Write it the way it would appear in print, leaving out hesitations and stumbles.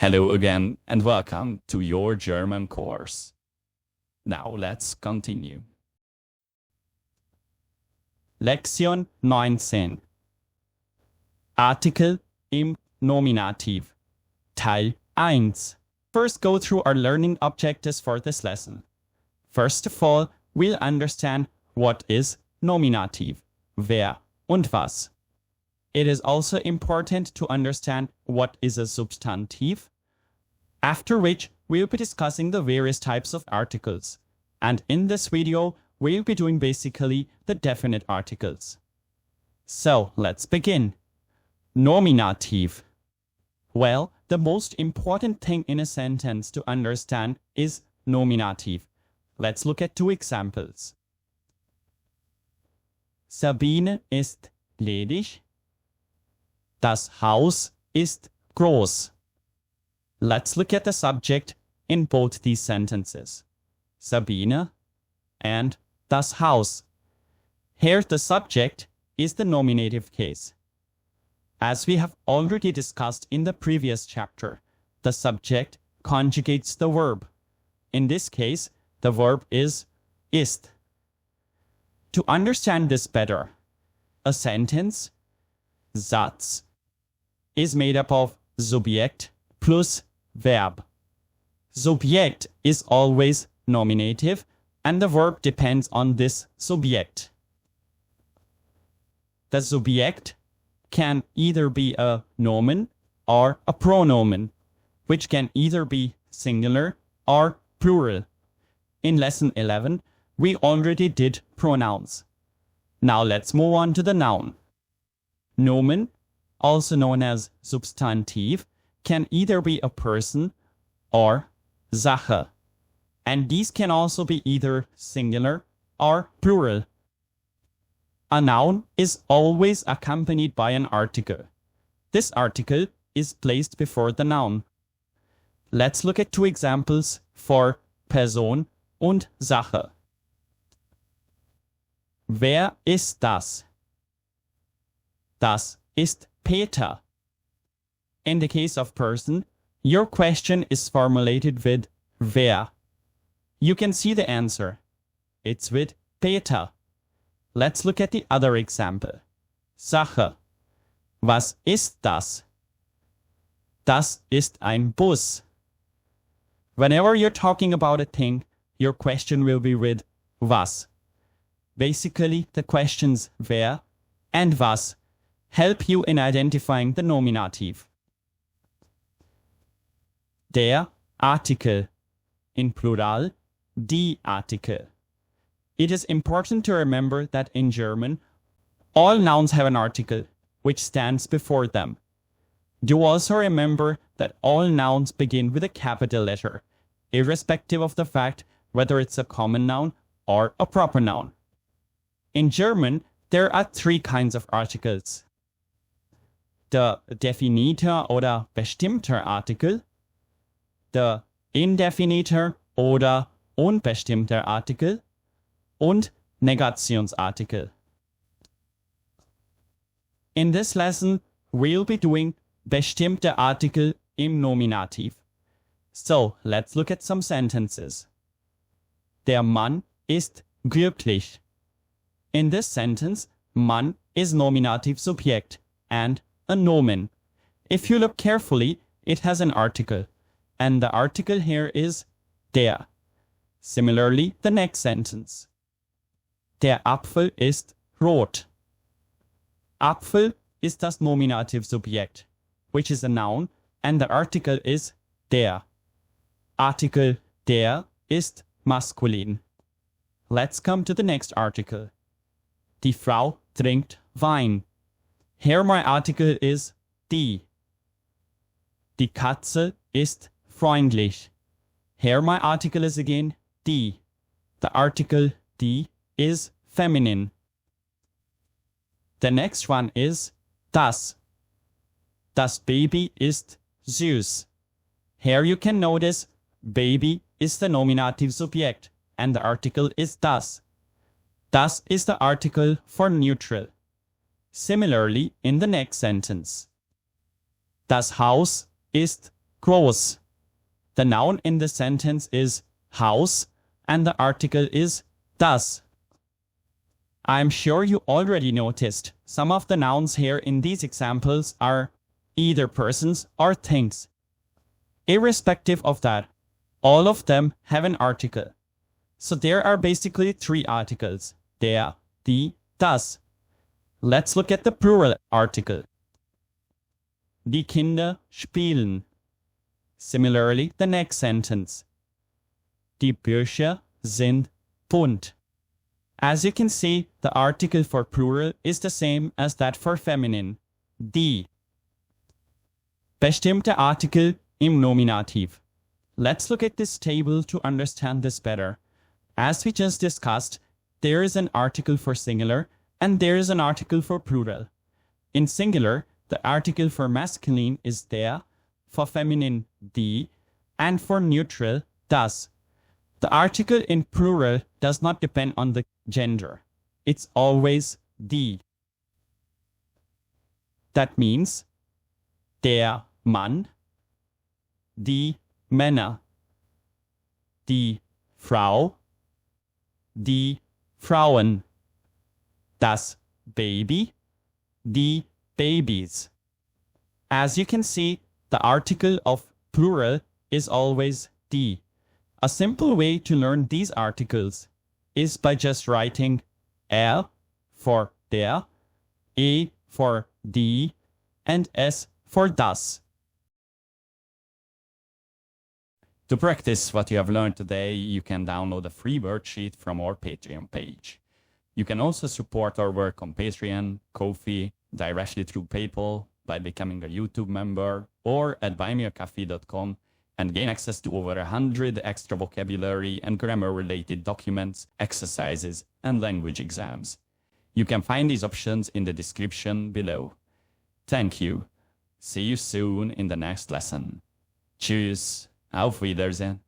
Hello again and welcome to your German course. Now let's continue. Lektion 19. Artikel im Nominativ. Teil 1. First go through our learning objectives for this lesson. First of all, we'll understand what is nominative, wer und was. It is also important to understand what is a substantive, after which we'll be discussing the various types of articles. And in this video, we'll be doing basically the definite articles. So let's begin. Nominative. Well, the most important thing in a sentence to understand is nominative. Let's look at two examples. Sabine ist ledig. Das Haus ist groß. Let's look at the subject in both these sentences. Sabine and das Haus. Here the subject is the nominative case. As we have already discussed in the previous chapter, the subject conjugates the verb. In this case, the verb is ist. To understand this better, a sentence, Satz, is made up of Subjekt plus Verb. Subjekt is always nominative and the verb depends on this subject. The subject can either be a nomen or a pronomen, which can either be singular or plural. In lesson 11, we already did pronouns. Now let's move on to the noun. Nomen, also known as substantive, can either be a person or Sache, and these can also be either singular or plural. A noun is always accompanied by an article. This article is placed before the noun. Let's look at two examples for Person und Sache. Wer ist das? Das ist Peter. In the case of person, your question is formulated with wer. You can see the answer. It's with Peter. Let's look at the other example. Sache. Was ist das? Das ist ein Bus. Whenever you're talking about a thing, your question will be with was. Basically, the questions wer and was help you in identifying the nominative. Der Artikel, in plural, die Artikel. It is important to remember that in German, all nouns have an article, which stands before them. Do also remember that all nouns begin with a capital letter, irrespective of the fact whether it's a common noun or a proper noun. In German, there are three kinds of articles. Der definiter oder bestimmter Artikel, der indefiniter oder unbestimmter Artikel und Negationsartikel. In this lesson, we'll be doing bestimmte Artikel im Nominativ. So, let's look at some sentences. Der Mann ist glücklich. In this sentence, Mann is nominative subject and a nomen. If you look carefully, it has an article, and the article here is der. Similarly, the next sentence. Der Apfel ist rot. Apfel ist das nominative subject, which is a noun, and the article is der. Artikel der ist maskulin. Let's come to the next article. Die Frau trinkt Wein. Here my article is die. Die Katze ist freundlich. Here my article is again die. The article die is feminine. The next one is das. Das Baby ist süß. Here you can notice baby is the nominative subject and the article is das. Das is the article for neutral. Similarly in the next sentence. Das Haus ist groß. The noun in the sentence is Haus and the article is das. I'm sure you already noticed some of the nouns here in these examples are either persons or things. Irrespective of that, all of them have an article. So there are basically three articles: der, die, das. Let's look at the plural article. Die Kinder spielen. Similarly, the next sentence. Die Bücher sind bunt. As you can see, the article for plural is the same as that for feminine, die. Bestimmte Artikel im Nominativ. Let's look at this table to understand this better. As we just discussed, there is an article for singular and there is an article for plural. In singular, the article for masculine is der, for feminine die, and for neutral das. The article in plural does not depend on the gender. It's always die. That means der Mann, die Männer, die Frau, die Frauen, das Baby, die Babys. As you can see, the article of plural is always die. A simple way to learn these articles is by just writing er for der, e for die, and s for das. To practice what you have learned today, you can download a free worksheet from our Patreon page. You can also support our work on Patreon, Ko-fi, directly through PayPal, by becoming a YouTube member, or at buymeacoffee.com, and gain access to over 100 extra vocabulary and grammar-related documents, exercises, and language exams. You can find these options in the description below. Thank you. See you soon in the next lesson. Tschüss. Auf Wiedersehen.